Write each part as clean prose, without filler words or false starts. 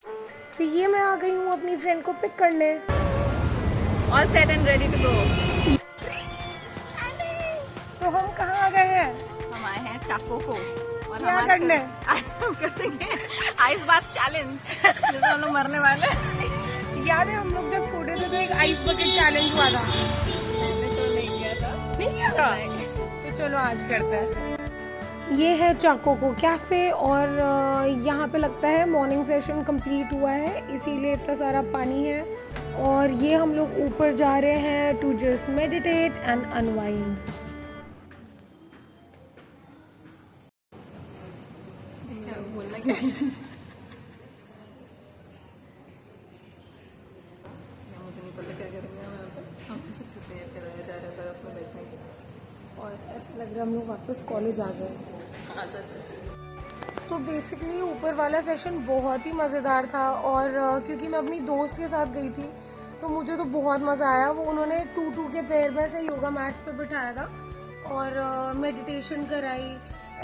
तो ये मैं आ गई हूँ अपनी फ्रेंड को पिक करने। All set and ready to go. तो हम कहाँ आ गए हैं? हम आए हैं चाको को और क्या हम करने? आज हम करेंगे आइस बाथ चैलेंज जिसमें हम लोग मरने वाले हैं। याद है हम लोग जब छोटे थे तो एक आइस बकेट चैलेंज हुआ था। मैंने तो नहीं किया था। नहीं किया था? तो चलो आज करते हैं। ये है चाकोको कैफ़े और यहाँ पे लगता है मॉर्निंग सेशन कंप्लीट हुआ है, इसीलिए इतना सारा पानी है। और ये हम लोग ऊपर जा रहे हैं to just meditate and unwind. क्या बोलना क्या है? या मुझे नहीं पता क्या करेंगे हम यहाँ पर। हम ऐसे प्रिपेयर कराया जा रहा है बर्फ में बैठने के। और ऐसा लग रहा है हम लोग वापस कॉलेज आ गए। हाँ सच है। तो बेसिकली ऊपर वाला सेशन बहुत ही मज़ेदार था और क्योंकि मैं अपनी दोस्त के साथ गई थी तो मुझे तो बहुत मज़ा आया। वो उन्होंने टू के पैर में से योगा मैट पे बिठाया था और मेडिटेशन कराई।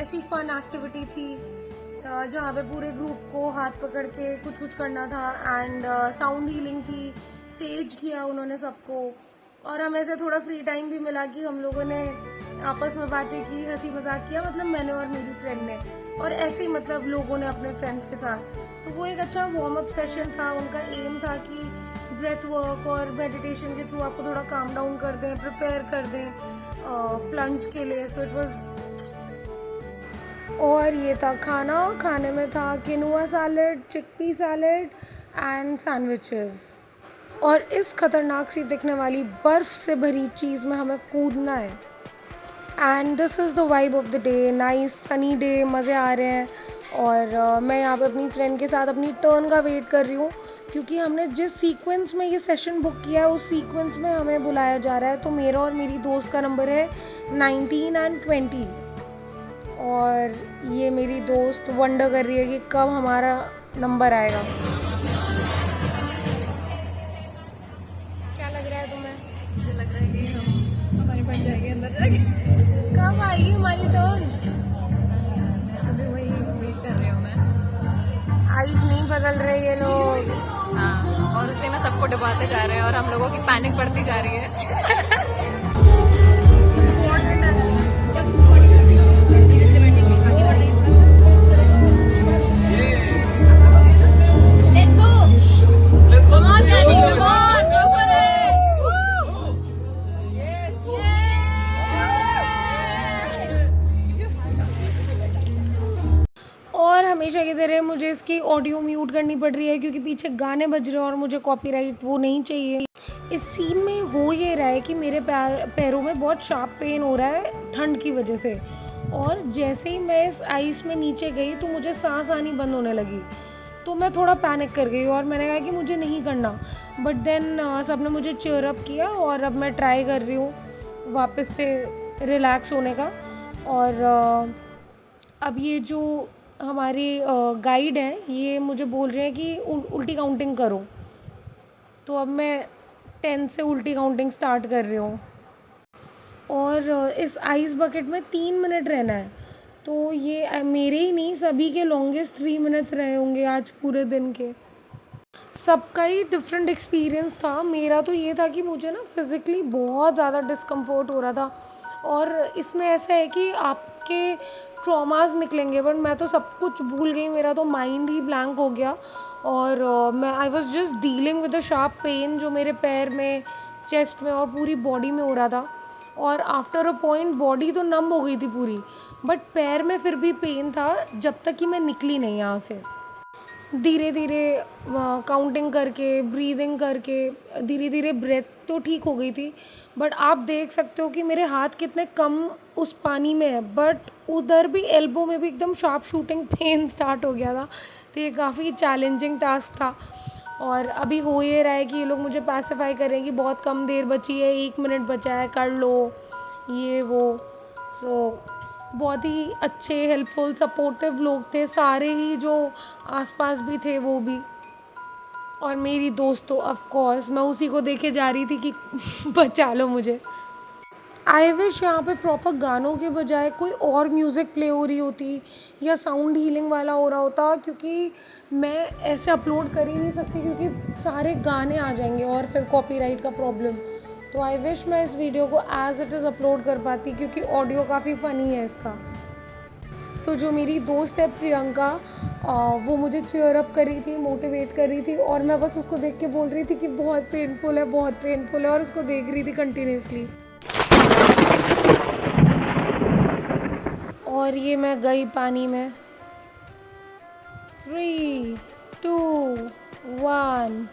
ऐसी फन एक्टिविटी थी जहाँ पे पूरे ग्रुप को हाथ पकड़ के कुछ कुछ करना था एंड साउंड हीलिंग थी। सेज किया उन्होंने सबको और हमें ऐसे थोड़ा फ्री टाइम भी मिला कि हम लोगों ने आपस में बातें की, हंसी मजाक किया, मतलब मैंने और मेरी फ्रेंड ने, और ऐसे ही मतलब लोगों ने अपने फ्रेंड्स के साथ। तो वो एक अच्छा वार्म अप सेशन था। उनका एम था कि ब्रेथ वर्क और मेडिटेशन के थ्रू आपको थोड़ा काम डाउन कर दें, प्रिपेयर कर दें प्लंज के लिए। So it was. और ये था खाना। खाने में था quinoa salad, chickpea salad and sandwiches. और इस खतरनाक सी दिखने वाली बर्फ़ से भरी चीज़ में हमें कूदना है। And this is the vibe of the day. Nice sunny day, मज़े आ रहे हैं। और मैं यहाँ पे अपनी फ्रेंड के साथ अपनी टर्न का वेट कर रही हूँ क्योंकि हमने जिस सीक्वेंस में ये सेशन बुक किया है उस सीक्वेंस में हमें बुलाया जा रहा है। तो मेरा और मेरी दोस्त का नंबर है 19 एंड 20 और ये मेरी दोस्त वंडर कर रही है कि कब हमारा नंबर आएगा। क्या लग रहा है तुम्हें? मुझे लग रहा है कि हम हमारी बन जाएगी अंदर जाके। कब आएगी हमारी टर्न? मैं तो भी वही वेट कर रही हूँ मैं। आइस नहीं बदल रहे ये लोग। हाँ, और उसी में सबको डुबाते जा रहे हैं और हम लोगों की पैनिक बढ़ती जा रही है। और हमेशा की तरह मुझे इसकी ऑडियो म्यूट करनी पड़ रही है क्योंकि पीछे गाने बज रहे हैं और मुझे कॉपीराइट वो नहीं चाहिए। इस सीन में हो ये रहा है कि मेरे पैरों में बहुत शार्प पेन हो रहा है ठंड की वजह से। और जैसे ही मैं इस आइस में नीचे गई तो मुझे सांस आनी बंद होने लगी। तो मैं थोड़ा पैनिक कर गई और मैंने कहा कि मुझे नहीं करना। बट देन सब ने मुझे चीयर अप किया और अब मैं ट्राई कर रही हूँ वापस से रिलैक्स होने का। और अब ये जो हमारे गाइड हैं ये मुझे बोल रहे हैं कि उल्टी काउंटिंग करो। तो अब मैं 10 से उल्टी काउंटिंग स्टार्ट कर रही हूँ। और इस आइस बकेट में 3 मिनट रहना है। तो ये मेरे ही नहीं सभी के लॉन्गेस्ट 3 मिनट्स रहे होंगे आज पूरे दिन के। सबका ही डिफरेंट एक्सपीरियंस था। मेरा तो ये था कि मुझे ना फिज़िकली बहुत ज़्यादा डिस्कम्फर्ट हो रहा था और इसमें ऐसा है कि आपके ट्रॉमास निकलेंगे बट मैं तो सब कुछ भूल गई। मेरा तो माइंड ही ब्लैंक हो गया और मैं I was just dealing with the sharp pain जो मेरे पैर में, चेस्ट में और पूरी बॉडी में हो रहा था। और आफ्टर अ पॉइंट बॉडी तो नम हो गई थी पूरी बट पैर में फिर भी पेन था जब तक कि मैं निकली नहीं यहाँ से। धीरे धीरे काउंटिंग करके, ब्रीदिंग करके धीरे धीरे ब्रेथ तो ठीक हो गई थी। बट आप देख सकते हो कि मेरे हाथ कितने कम उस पानी में है बट उधर भी एल्बो में भी एकदम शार्प शूटिंग पेन स्टार्ट हो गया था। तो ये काफ़ी चैलेंजिंग टास्क था। और अभी हो ये रहा है कि ये लोग मुझे पैसिफाई करें कि बहुत कम देर बची है, 1 मिनट बचा है, कर लो ये वो। सो बहुत ही अच्छे, हेल्पफुल, सपोर्टिव लोग थे सारे ही जो आसपास भी थे वो भी। और मेरी दोस्त तो ऑफ कोर्स मैं उसी को देखे जा रही थी कि बचा लो मुझे। आई विश यहाँ पे प्रॉपर गानों के बजाय कोई और म्यूज़िक प्ले हो रही होती या साउंड हीलिंग वाला हो रहा होता, क्योंकि मैं ऐसे अपलोड कर ही नहीं सकती क्योंकि सारे गाने आ जाएंगे और फिर कॉपीराइट का प्रॉब्लम। तो आई विश मैं इस वीडियो को एज इट इज़ अपलोड कर पाती क्योंकि ऑडियो काफ़ी फ़नी है इसका। तो जो मेरी दोस्त है प्रियंका, वो मुझे चीयर अप कर रही थी, मोटिवेट कर रही थी, और मैं बस उसको देख के बोल रही थी कि बहुत पेनफुल है, बहुत पेनफुल है, और उसको देख रही थी कंटिन्यूसली। और ये मैं गई पानी में। 3, 2, 1।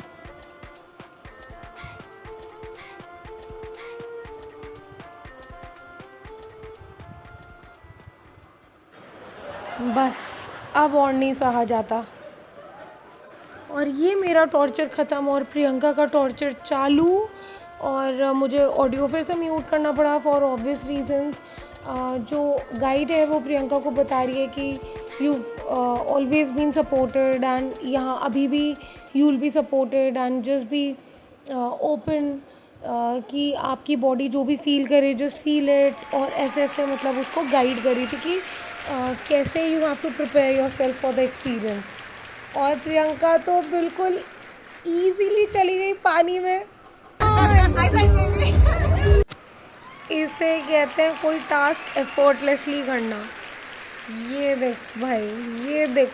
बस अब और नहीं सहा जाता। और ये मेरा टॉर्चर ख़त्म और प्रियंका का टॉर्चर चालू। और मुझे ऑडियो फिर से म्यूट करना पड़ा फॉर ऑब्वियस रीजंस। जो गाइड है वो प्रियंका को बता रही है कि you always been supported and यहाँ अभी भी you will be supported and just be open, कि आपकी बॉडी जो भी फील करे जस्ट फील इट। और ऐसे ऐसे मतलब उसको गाइड कर रही थी कि कैसे you have to prepare yourself for the experience. और प्रियंका तो बिल्कुल ईजीली चली गई पानी में। इसे कहते हैं कोई टास्क एफर्टलेसली करना। ये देख भाई, ये देख,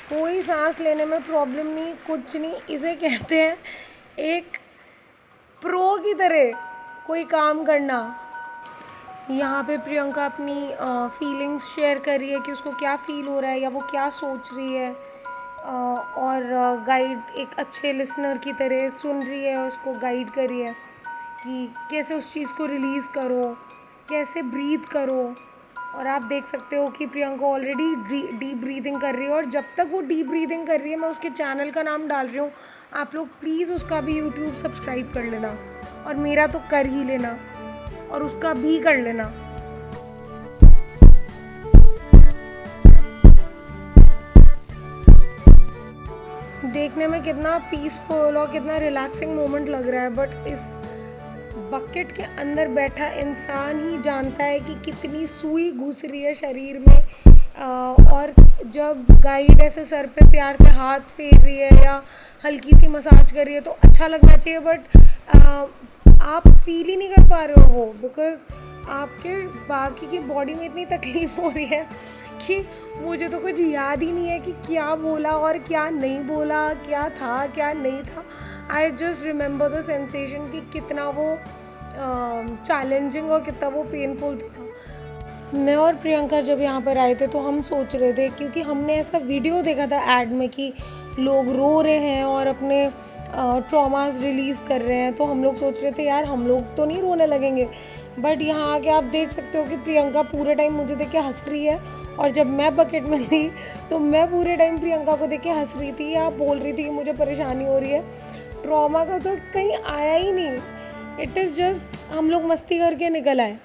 कोई सांस लेने में प्रॉब्लम नहीं, कुछ नहीं। इसे कहते हैं एक प्रो की तरह कोई काम करना। यहाँ पे प्रियंका अपनी फीलिंग्स शेयर कर रही है कि उसको क्या फ़ील हो रहा है या वो क्या सोच रही है। और गाइड एक अच्छे लिसनर की तरह सुन रही है, उसको गाइड कर रही है कि कैसे उस चीज़ को रिलीज़ करो, कैसे ब्रीथ करो। और आप देख सकते हो कि प्रियंका ऑलरेडी डीप ब्रीदिंग कर रही है। और जब तक वो डीप ब्रीदिंग कर रही है, मैं उसके चैनल का नाम डाल रही हूँ, आप लोग प्लीज़ उसका भी यूट्यूब सब्सक्राइब कर लेना, और मेरा तो कर ही लेना, और उसका भी कर लेना। देखने में कितना पीसफुल और कितना रिलैक्सिंग मोमेंट लग रहा है, बट इस बकेट के अंदर बैठा इंसान ही जानता है कि कितनी सुई घुस रही है शरीर में। और जब गाइड ऐसे सर पे प्यार से हाथ फेर रही है या हल्की सी मसाज कर रही है तो अच्छा लगना चाहिए, बट आप फील ही नहीं कर पा रहे हो वो, बिकॉज आपके बाकी की बॉडी में इतनी तकलीफ़ हो रही है कि मुझे तो कुछ याद ही नहीं है कि क्या बोला और क्या नहीं बोला, क्या था क्या नहीं था। I just remember the sensation कि कितना वो चैलेंजिंग और कितना वो पेनफुल था। मैं और प्रियंका जब यहाँ पर आए थे तो हम सोच रहे थे, क्योंकि हमने ऐसा वीडियो देखा था ऐड में कि लोग रो रहे हैं और अपने ट्रॉमास रिलीज़ कर रहे हैं, तो हम लोग सोच रहे थे यार हम लोग तो नहीं रोने लगेंगे। बट यहाँ आके आप देख सकते हो कि प्रियंका पूरे टाइम मुझे देख के हंस रही है, और जब मैं बकेट में थी तो मैं पूरे टाइम प्रियंका को देख के हंस रही थी या बोल रही थी कि मुझे परेशानी हो रही है। ट्रॉमा का तो कहीं आया ही नहीं, इट इज़ जस्ट हम लोग मस्ती करके निकल आए।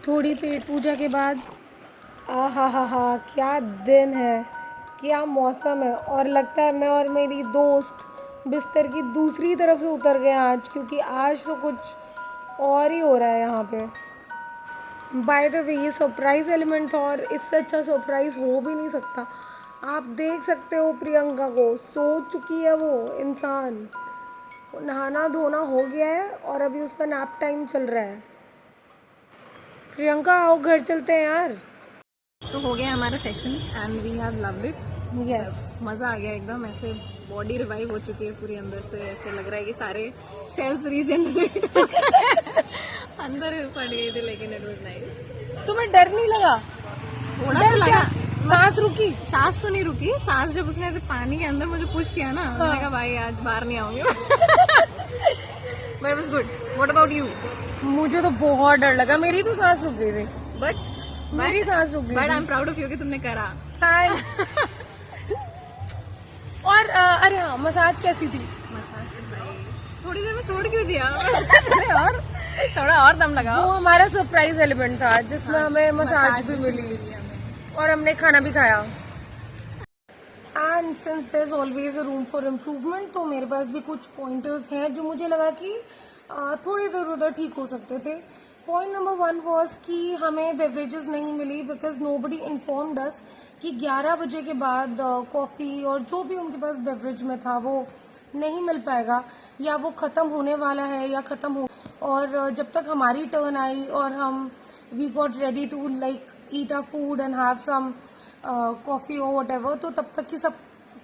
थोड़ी पेट पूजा के बाद हा क्या दिन है, क्या मौसम है। और लगता है मैं और मेरी दोस्त बिस्तर की दूसरी तरफ से उतर गए आज, क्योंकि आज तो कुछ और ही हो रहा है यहाँ पे। बाय द वे ये सरप्राइज़ एलिमेंट था और इससे अच्छा सरप्राइज़ हो भी नहीं सकता। आप देख सकते हो प्रियंका को, सो चुकी है वो इंसान, नहाना धोना हो गया है और अभी उसका नैप टाइम चल रहा है। प्रियंका आओ घर चलते हैं यार। तो हो गया हमारा session and we have loved it. Yes, मज़ा आ गया एकदम, ऐसे बॉडी रिवाइव हो चुकी है पूरी अंदर से, ऐसे लग रहा है कि सारे सेल्स रीजनरेट अंदर पड़ गए थे, लेकिन इट वाज नाइस। तुम्हें डर नहीं लगा? थोड़ा सा लगा, सांस रुकी? सांस तो नहीं रुकी, सांस जब उसने ऐसे पानी के अंदर मुझे पुश किया ना, मैंने कहा भाई आज बाहर नहीं आऊंगी। But it was good. What about you? मुझे तो बहुत डर लगा, मेरी तो सांस रुक गई थी, मेरी सांस रुक गई। But I am proud of you कि तुमने करा। और अरे हाँ, मसाज कैसी थी? मसाज थोड़ी देर में छोड़ क्यों दिया? और थोड़ा और दम लगाओ। वो हमारा सरप्राइज एलिमेंट था जिसमें हमें मसाज भी मिली और हमने खाना भी खाया। And since there is always a room for improvement, तो मेरे पास भी कुछ पॉइंटर्स हैं जो मुझे लगा कि थोड़े इधर उधर ठीक हो सकते थे। पॉइंट नंबर 1 वॉज कि हमें बेवरेजेस नहीं मिली बिकॉज नोबडी इन्फॉर्म्ड अस कि 11 बजे के बाद कॉफ़ी और जो भी उनके पास बेवरेज में था वो नहीं मिल पाएगा, या वो ख़त्म होने वाला है या ख़त्म हो। और जब तक हमारी टर्न आई और हम we got ready to like eat a food and have some coffee और वट एवर, तो तब तक की सब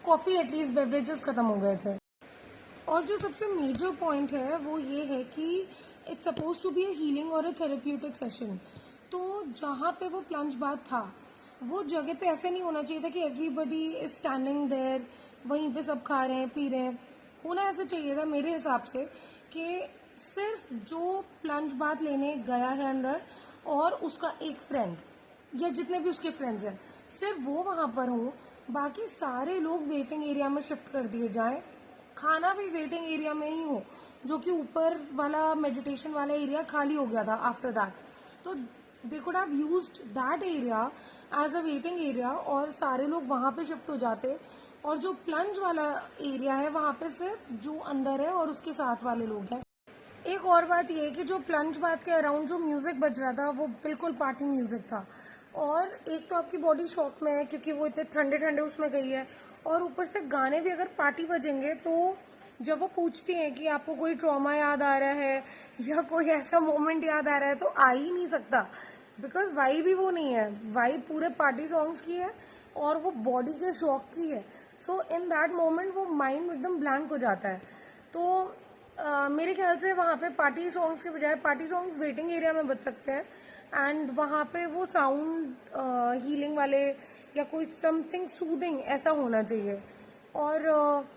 कॉफ़ी एटलीस्ट बेवरेजेस ख़त्म हो गए थे। और जो सबसे मेजर पॉइंट है वो ये है कि it's suppose to be a healing और अ थेरेप्यूटिक सेशन। तो जहाँ पे वो प्लंज बाथ था वो जगह पे ऐसे नहीं होना चाहिए था कि एवरीबडी इज स्टैंडिंग देयर, वहीं पे सब खा रहे हैं पी रहे हैं। होना ऐसा चाहिए था मेरे हिसाब से कि सिर्फ जो प्लंज बाथ लेने गया है अंदर और उसका एक फ्रेंड या जितने भी उसके फ्रेंड्स हैं सिर्फ वो वहाँ पर हों, बाकी सारे लोग वेटिंग एरिया में शिफ्ट कर दिए जाएं। खाना भी वेटिंग एरिया में ही हो, जो कि ऊपर वाला मेडिटेशन वाला एरिया खाली हो गया था आफ्टर दैट। तो they could have used that area as a waiting area और सारे लोग वहाँ पे शिफ्ट हो जाते, और जो प्लंज वाला एरिया है वहाँ पे सिर्फ जो अंदर है और उसके साथ वाले लोग हैं। एक और बात ये है कि जो प्लंज बाथ के अराउंड जो म्यूजिक बज रहा था वो बिल्कुल पार्टी म्यूजिक था। और एक तो आपकी बॉडी शॉक में है क्योंकि वो इतने ठंडे ठंडे उसमें गई है, और ऊपर से गाने भी अगर पार्टी बजेंगे तो जब वो पूछती हैं कि आपको कोई ट्रॉमा याद आ रहा है या कोई ऐसा मोमेंट याद आ रहा है, तो आ ही नहीं सकता बिकॉज वाइब भी वो नहीं है। वाइब पूरे पार्टी सॉन्ग्स की है और वो बॉडी के शॉक की है। सो इन दैट मोमेंट वो माइंड एकदम ब्लैंक हो जाता है। तो मेरे ख्याल से वहाँ पे पार्टी सॉन्ग्स के बजाय पार्टी सॉन्ग्स वेटिंग एरिया में बज सकते हैं, एंड वहाँ पे वो साउंड हीलिंग वाले या कोई समथिंग सूदिंग ऐसा होना चाहिए। और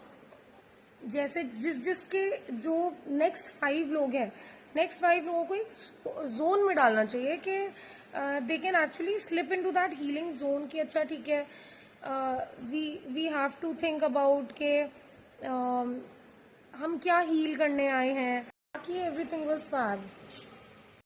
जैसे जिसके जो नेक्स्ट 5 लोग हैं, नेक्स्ट 5 लोगों को एक जोन में डालना चाहिए कि they can actually slip into that healing zone कि अच्छा ठीक है, we have to think about के हम क्या हील करने आए हैं। बाकी एवरीथिंग वाज फैब।